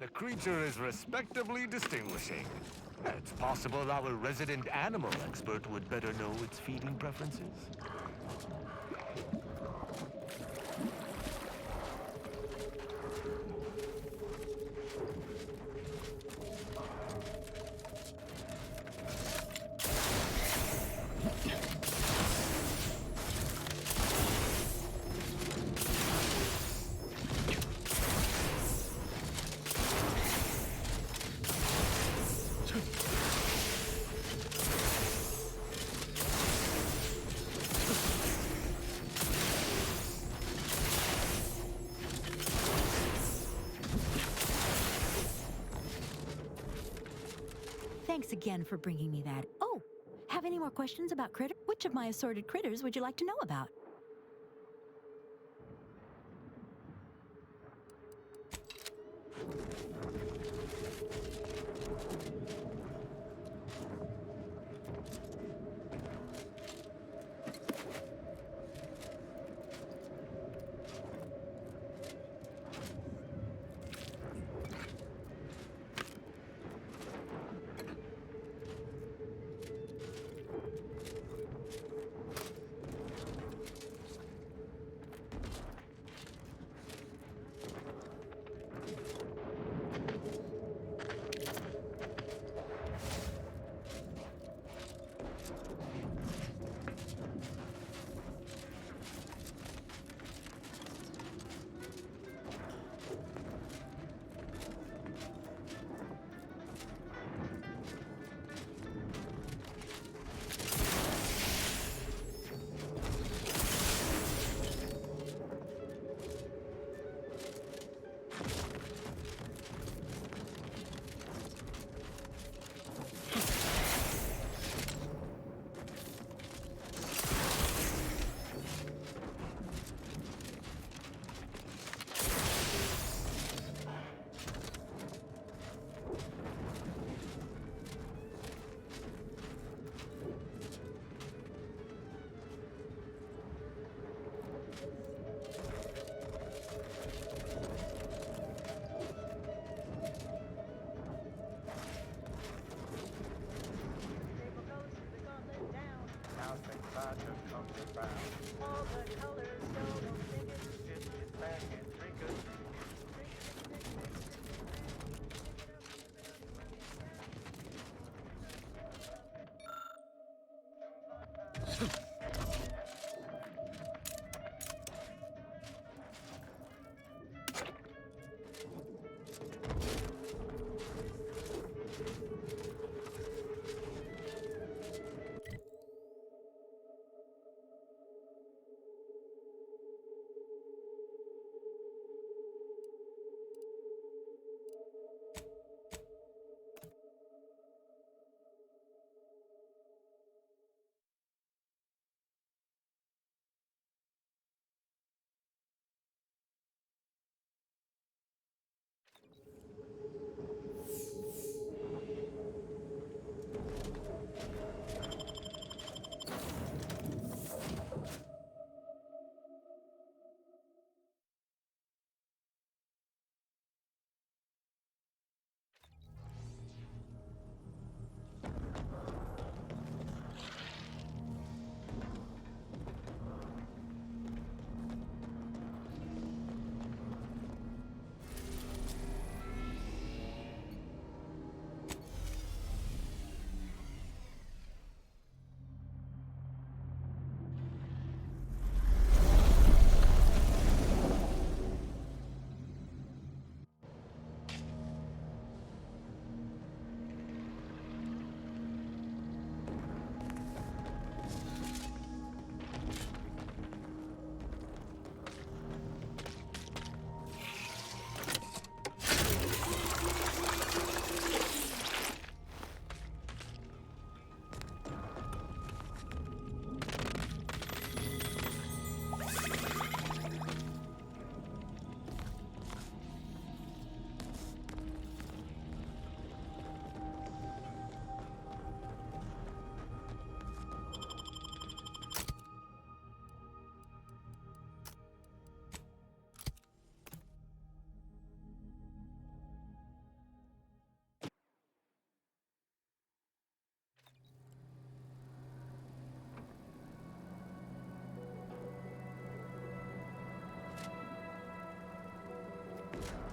The creature is respectably distinguishing. It's possible our resident animal expert would better know its feeding preferences. Thanks again for bringing me that. Oh, have any more questions about critter? Which of my assorted critters would you like to know about?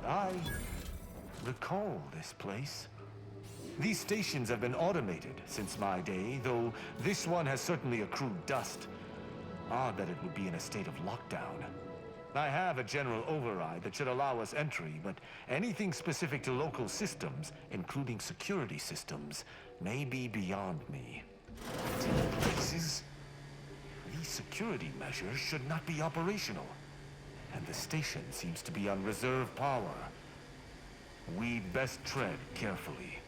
I recall this place. These stations have been automated since my day, though this one has certainly accrued dust. Odd that it would be in a state of lockdown. I have a general override that should allow us entry, but anything specific to local systems, including security systems, may be beyond me. In places, these security measures should not be operational, and the station seems to be on reserve power. We'd best tread carefully.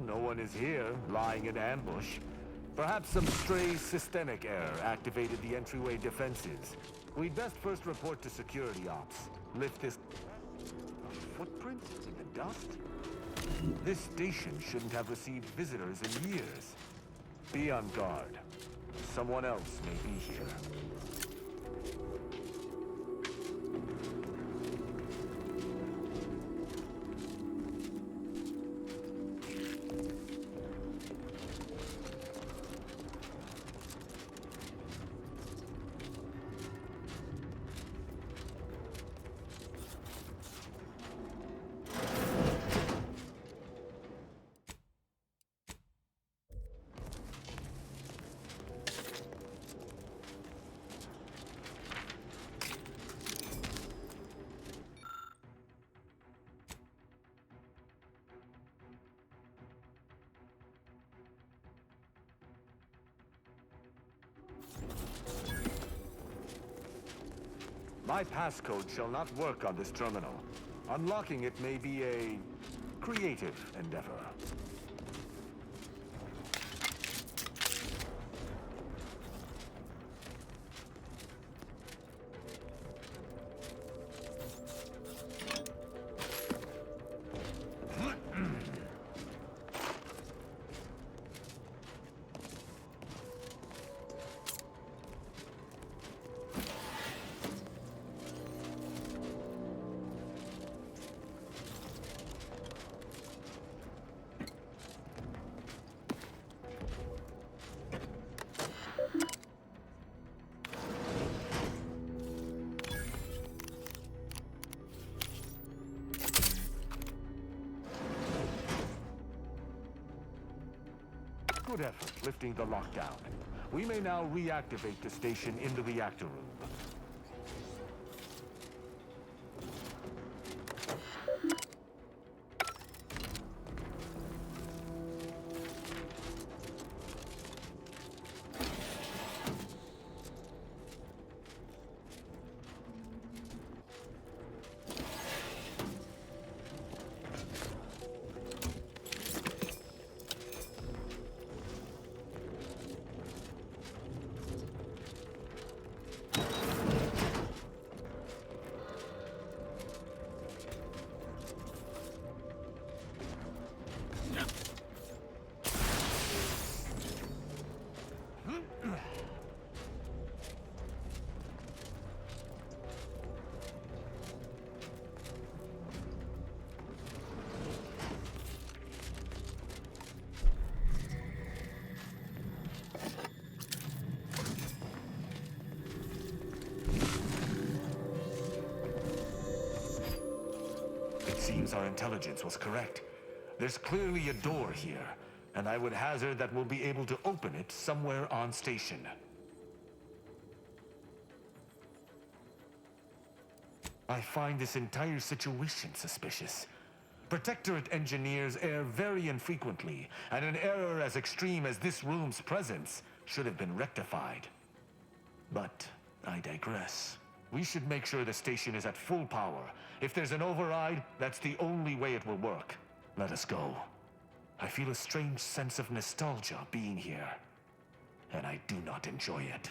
No one is here, lying in ambush. Perhaps some stray systemic error activated the entryway defenses. We'd best first report to security ops. Lift this... A footprint in the dust? This station shouldn't have received visitors in years. Be on guard. Someone else may be here. My passcode shall not work on this terminal. Unlocking it may be a creative endeavor. Good effort lifting the lockdown. We may now reactivate the station in the reactor room. Seems our intelligence was correct. There's clearly a door here, and I would hazard that we'll be able to open it somewhere on station. I find this entire situation suspicious. Protectorate engineers err very infrequently, and an error as extreme as this room's presence should have been rectified. But I digress. We should make sure the station is at full power. If there's an override, that's the only way it will work. Let us go. I feel a strange sense of nostalgia being here, and I do not enjoy it.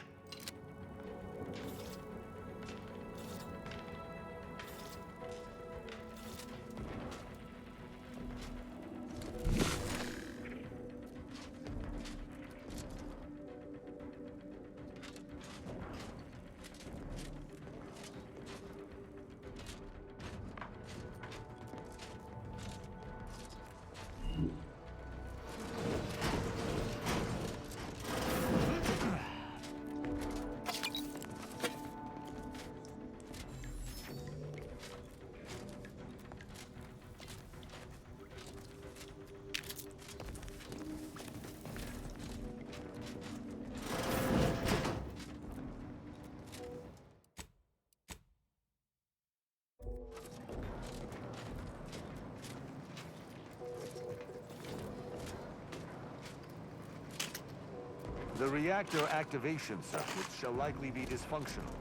The reactor activation circuit shall likely be dysfunctional.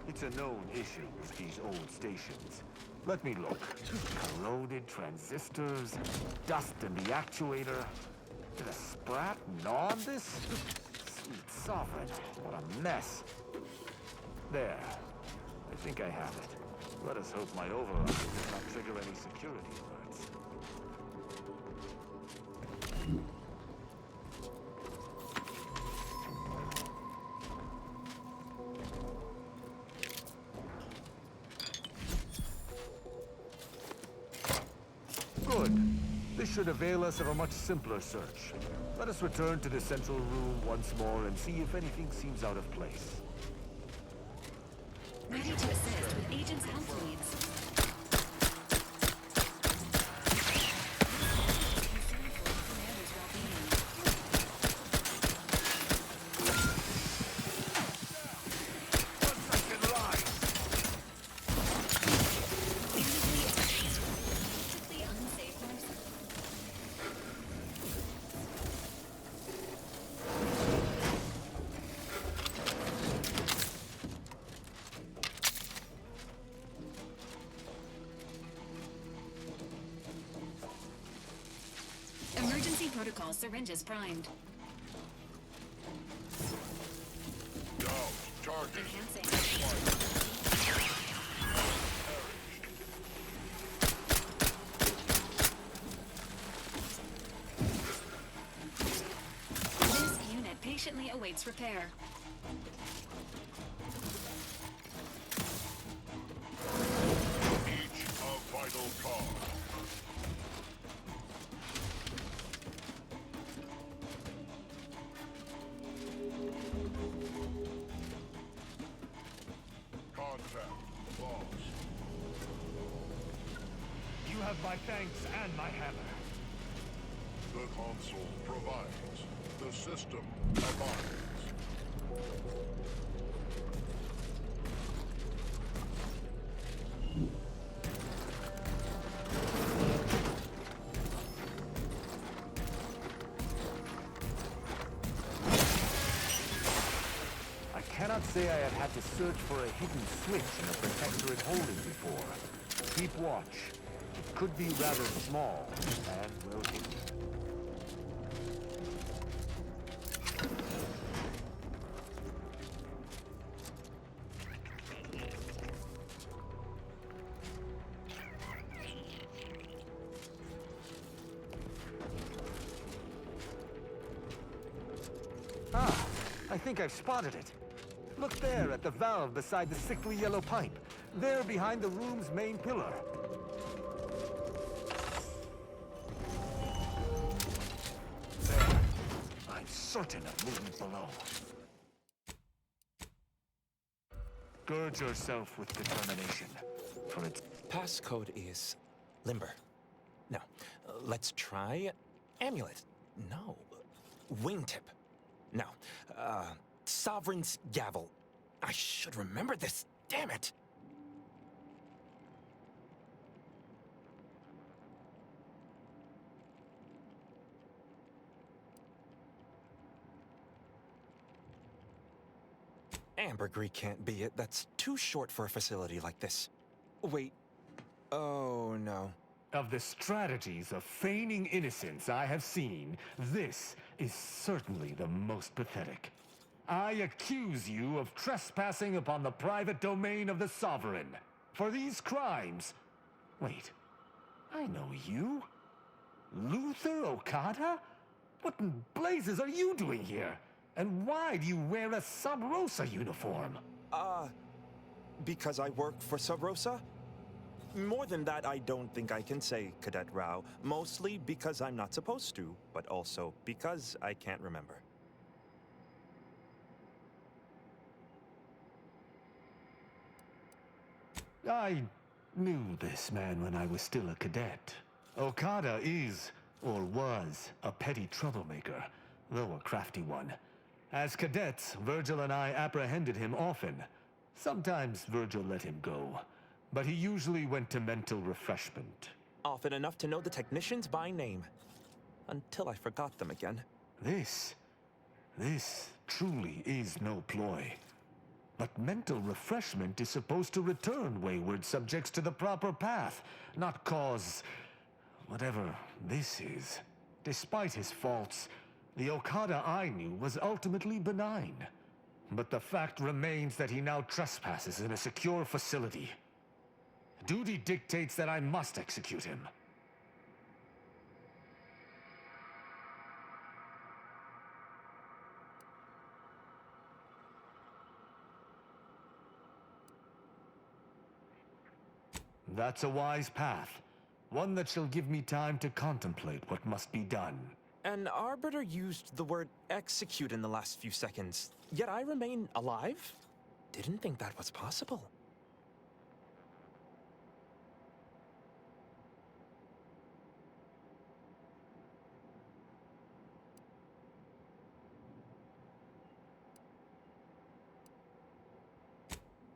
It's a known issue with these old stations. Let me look. Corroded transistors, dust in the actuator. Did a sprat gnaw on this? Sweet sovereign, what a mess. There. I think I have it. Let us hope my override does not trigger any security alerts. Good. This should avail us of a much simpler search. Let us return to the central room once more and see if anything seems out of place. Ready to assist with agents' health needs. Concerned for the commander's well-being. Politically unsafe person. Emergency protocol syringes primed. Down. Target. Enhancing. This unit patiently awaits repair. Each a vital card. Contact lost. You have my thanks and my hammer. The console provides. The system abides. I cannot say I have had to search for a hidden switch in a protectorate holding before. Keep watch. It could be rather small and well hidden. Ah, I think I've spotted it. Look there at the valve beside the sickly yellow pipe. There behind the room's main pillar. There. I'm certain of movement below. Gird yourself with determination, for it's... Passcode is limber. No. Let's try amulet. No. Wingtip. No. Sovereign's gavel. I should remember this. Damn it. Ambergris can't be it. That's too short for a facility like this. Wait. Oh, no. Of the strategies of feigning innocence I have seen, this is certainly the most pathetic. I accuse you of trespassing upon the private domain of the Sovereign. For these crimes... Wait, I know you. Luther Okada? What in blazes are you doing here? And why do you wear a Sub Rosa uniform? Because I work for Sub Rosa? More than that, I don't think I can say, Cadet Rao. Mostly because I'm not supposed to, but also because I can't remember. I knew this man when I was still a cadet. Okada is, or was, a petty troublemaker, though a crafty one. As cadets, Virgil and I apprehended him often. Sometimes Virgil let him go, but he usually went to mental refreshment. Often enough to know the technicians by name. Until I forgot them again. This truly is no ploy. But mental refreshment is supposed to return wayward subjects to the proper path, not cause whatever this is. Despite his faults, the Okada I knew was ultimately benign. But the fact remains that he now trespasses in a secure facility. Duty dictates that I must execute him. That's a wise path. One that shall give me time to contemplate what must be done. An arbiter used the word execute in the last few seconds, yet I remain alive? Didn't think that was possible.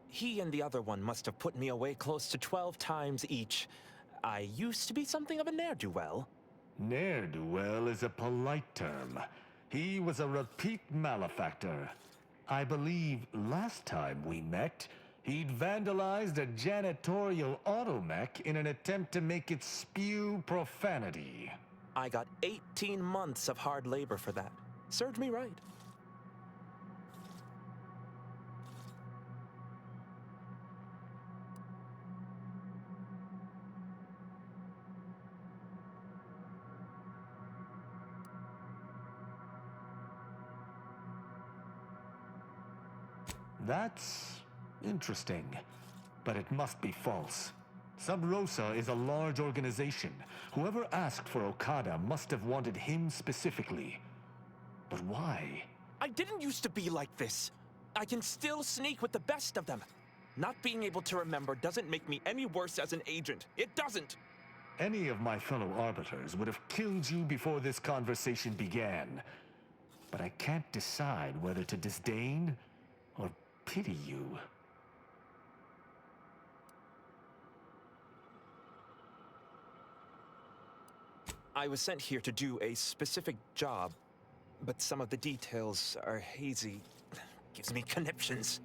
He and the other one must have put me away close to 12 times each. I used to be something of a ne'er-do-well. Ne'er-do-well is a polite term. He was a repeat malefactor. I believe last time we met, he'd vandalized a janitorial automech in an attempt to make it spew profanity. I got 18 months of hard labor for that. Served me right. That's interesting, but it must be false. Sub Rosa is a large organization. Whoever asked for Okada must have wanted him specifically. But why? I didn't used to be like this. I can still sneak with the best of them. Not being able to remember doesn't make me any worse as an agent. It doesn't. Any of my fellow arbiters would have killed you before this conversation began. But I can't decide whether to disdain or pity you. I was sent here to do a specific job, but some of the details are hazy. Gives me conniptions.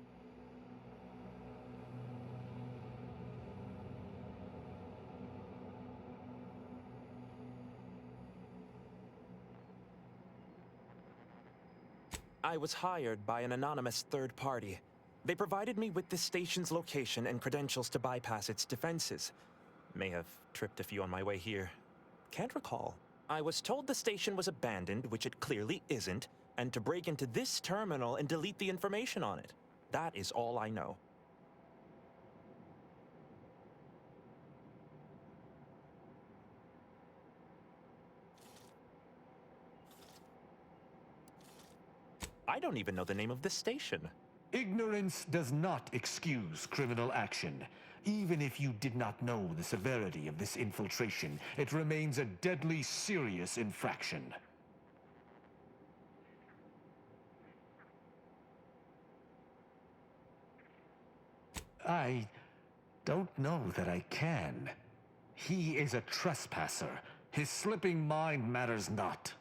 I was hired by an anonymous third party. They provided me with the station's location and credentials to bypass its defenses. May have tripped a few on my way here. Can't recall. I was told the station was abandoned, which it clearly isn't, and to break into this terminal and delete the information on it. That is all I know. I don't even know the name of this station. Ignorance does not excuse criminal action. Even if you did not know the severity of this infiltration, it remains a deadly serious infraction. I don't know that I can. He is a trespasser. His slipping mind matters not.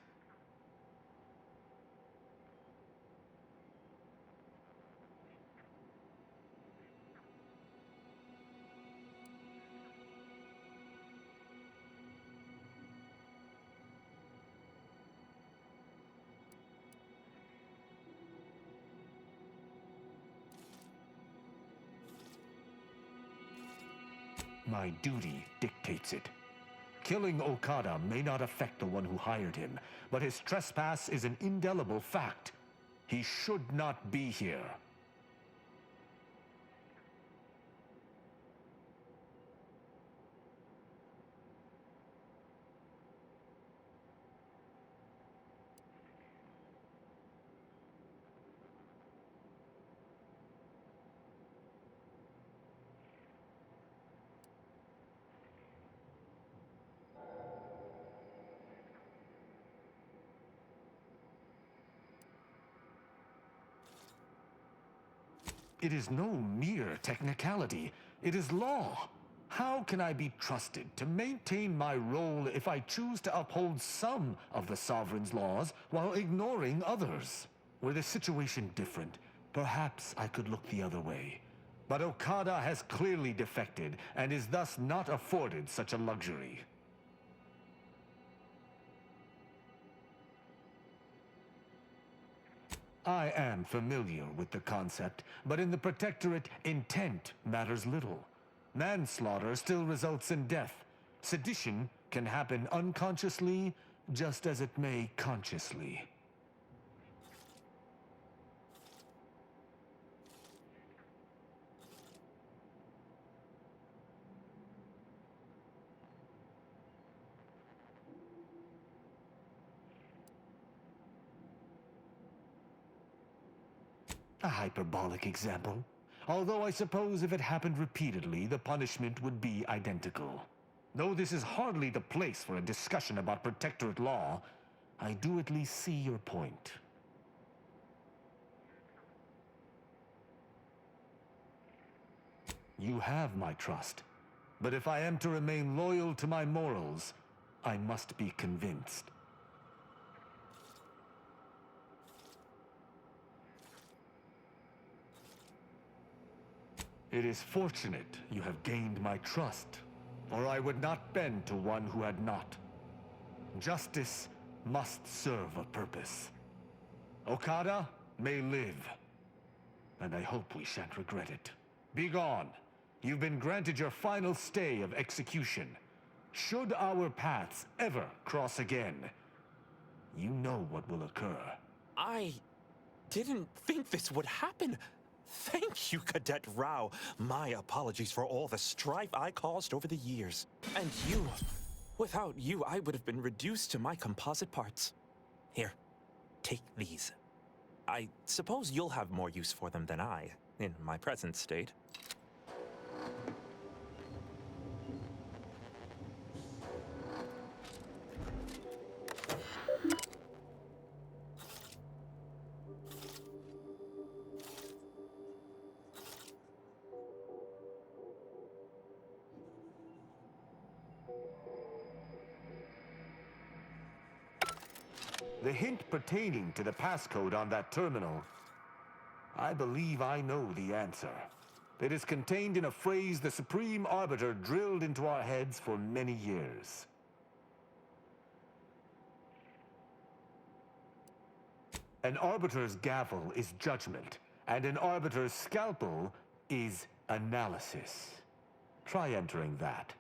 My duty dictates it. Killing Okada may not affect the one who hired him, but his trespass is an indelible fact. He should not be here. It is no mere technicality. It is law. How can I be trusted to maintain my role if I choose to uphold some of the Sovereign's laws while ignoring others? Were the situation different, perhaps I could look the other way. But Okada has clearly defected and is thus not afforded such a luxury. I am familiar with the concept, but in the Protectorate, intent matters little. Manslaughter still results in death. Sedition can happen unconsciously, just as it may consciously. A hyperbolic example. Although I suppose if it happened repeatedly, the punishment would be identical. Though this is hardly the place for a discussion about Protectorate law, I do at least see your point. You have my trust, but if I am to remain loyal to my morals, I must be convinced. It is fortunate you have gained my trust, or I would not bend to one who had not. Justice must serve a purpose. Okada may live, and I hope we shan't regret it. Begone. You've been granted your final stay of execution. Should our paths ever cross again, you know what will occur. I didn't think this would happen. Thank you, Cadet Rao. My apologies for all the strife I caused over the years. And you. Without you, I would have been reduced to my composite parts. Here, take these. I suppose you'll have more use for them than I, in my present state. The hint pertaining to the passcode on that terminal, I believe I know the answer. It is contained in a phrase the Supreme Arbiter drilled into our heads for many years. An Arbiter's gavel is judgment, and an Arbiter's scalpel is analysis. Try entering that.